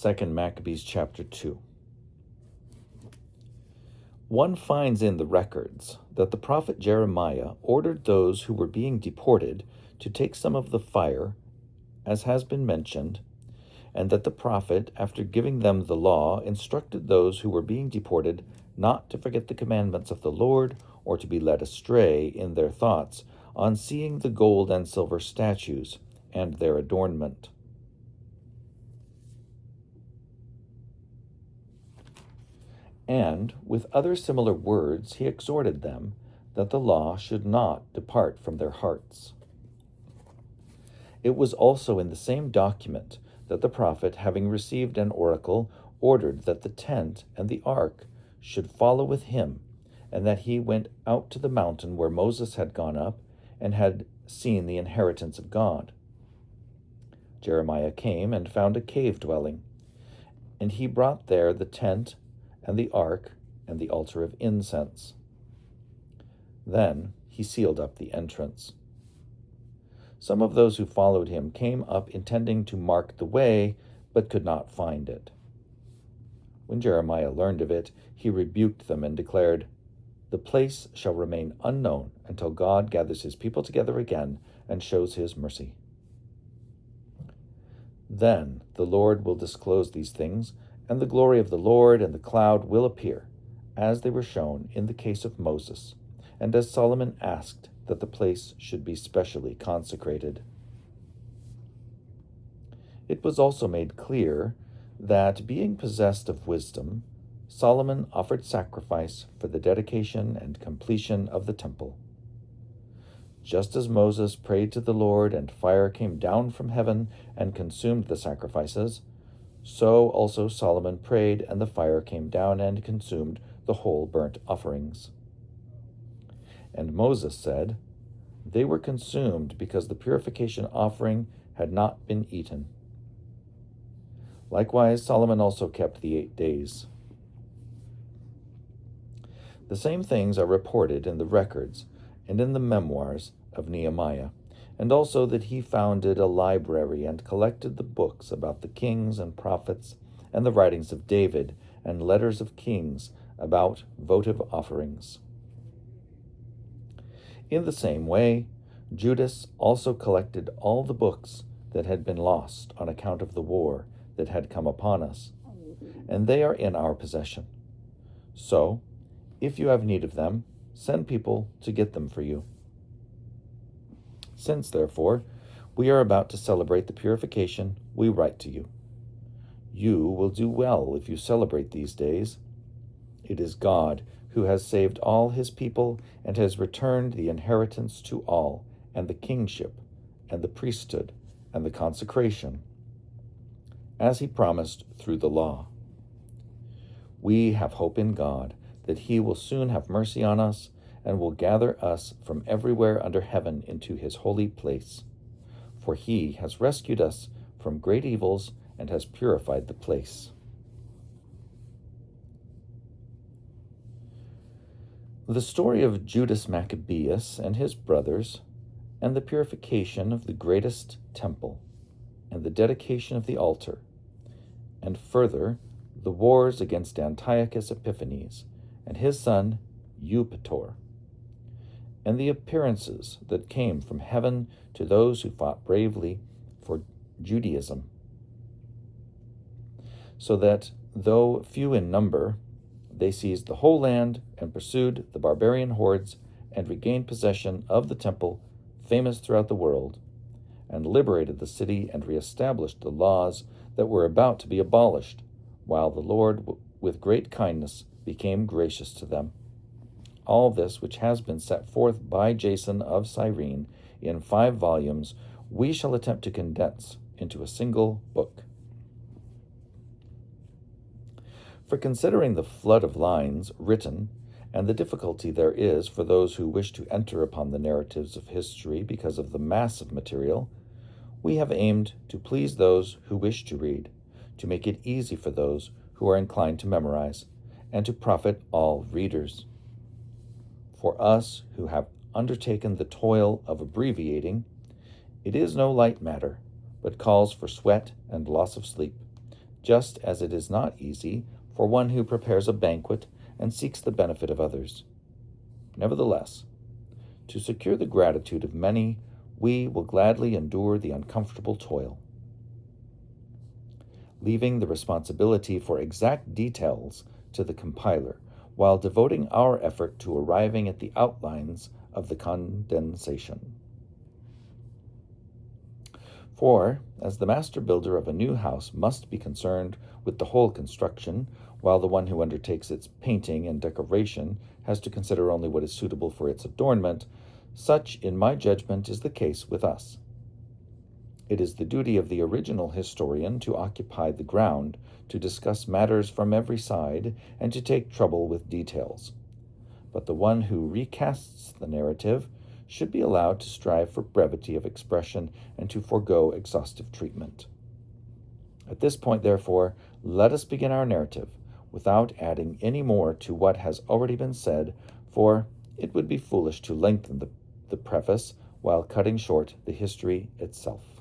2 Maccabees chapter 2. One finds in the records that the prophet Jeremiah ordered those who were being deported to take some of the fire, as has been mentioned, and that the prophet, after giving them the law, instructed those who were being deported not to forget the commandments of the Lord or to be led astray in their thoughts on seeing the gold and silver statues and their adornment. And with other similar words he exhorted them that the law should not depart from their hearts. It was also in the same document that the prophet, having received an oracle, ordered that the tent and the ark should follow with him, and that he went out to the mountain where Moses had gone up and had seen the inheritance of God. Jeremiah came and found a cave dwelling, and he brought there the tent and the ark and the altar of incense. Then he sealed up the entrance. Some of those who followed him came up intending to mark the way, but could not find it. When Jeremiah learned of it, he rebuked them and declared, "The place shall remain unknown until God gathers his people together again and shows his mercy. Then the Lord will disclose these things, and the glory of the Lord and the cloud will appear, as they were shown in the case of Moses, and as Solomon asked that the place should be specially consecrated." It was also made clear that, being possessed of wisdom, Solomon offered sacrifice for the dedication and completion of the temple. Just as Moses prayed to the Lord and fire came down from heaven and consumed the sacrifices, so also Solomon prayed and the fire came down and consumed the whole burnt offerings. And Moses said, "They were consumed because the purification offering had not been eaten." Likewise, Solomon also kept the 8 days. The same things are reported in the records and in the memoirs of Nehemiah, and also that he founded a library and collected the books about the kings and prophets and the writings of David and letters of kings about votive offerings. In the same way, Judas also collected all the books that had been lost on account of the war that had come upon us, and they are in our possession. So, if you have need of them, send people to get them for you. Since, therefore, we are about to celebrate the purification, we write to you. You will do well if you celebrate these days. It is God who has saved all his people and has returned the inheritance to all, and the kingship, and the priesthood, and the consecration, as he promised through the law. We have hope in God that he will soon have mercy on us and will gather us from everywhere under heaven into his holy place. For he has rescued us from great evils and has purified the place. The story of Judas Maccabeus and his brothers, and the purification of the greatest temple, and the dedication of the altar, and further, the wars against Antiochus Epiphanes and his son Eupator, and the appearances that came from heaven to those who fought bravely for Judaism, so that, though few in number, they seized the whole land and pursued the barbarian hordes and regained possession of the temple, famous throughout the world, and liberated the city and reestablished the laws that were about to be abolished, while the Lord, with great kindness, became gracious to them. All this, which has been set forth by Jason of Cyrene in 5 volumes, we shall attempt to condense into a single book. For considering the flood of lines written and the difficulty there is for those who wish to enter upon the narratives of history because of the mass of material, we have aimed to please those who wish to read, to make it easy for those who are inclined to memorize, and to profit all readers. For us who have undertaken the toil of abbreviating, it is no light matter, but calls for sweat and loss of sleep, just as it is not easy for one who prepares a banquet and seeks the benefit of others. Nevertheless, to secure the gratitude of many, we will gladly endure the uncomfortable toil. Leaving the responsibility for exact details to the compiler, while devoting our effort to arriving at the outlines of the condensation. For, as the master builder of a new house must be concerned with the whole construction, while the one who undertakes its painting and decoration has to consider only what is suitable for its adornment, such, in my judgment, is the case with us. It is the duty of the original historian to occupy the ground, to discuss matters from every side, and to take trouble with details. But the one who recasts the narrative should be allowed to strive for brevity of expression and to forego exhaustive treatment. At this point, therefore, let us begin our narrative, without adding any more to what has already been said, for it would be foolish to lengthen the preface while cutting short the history itself.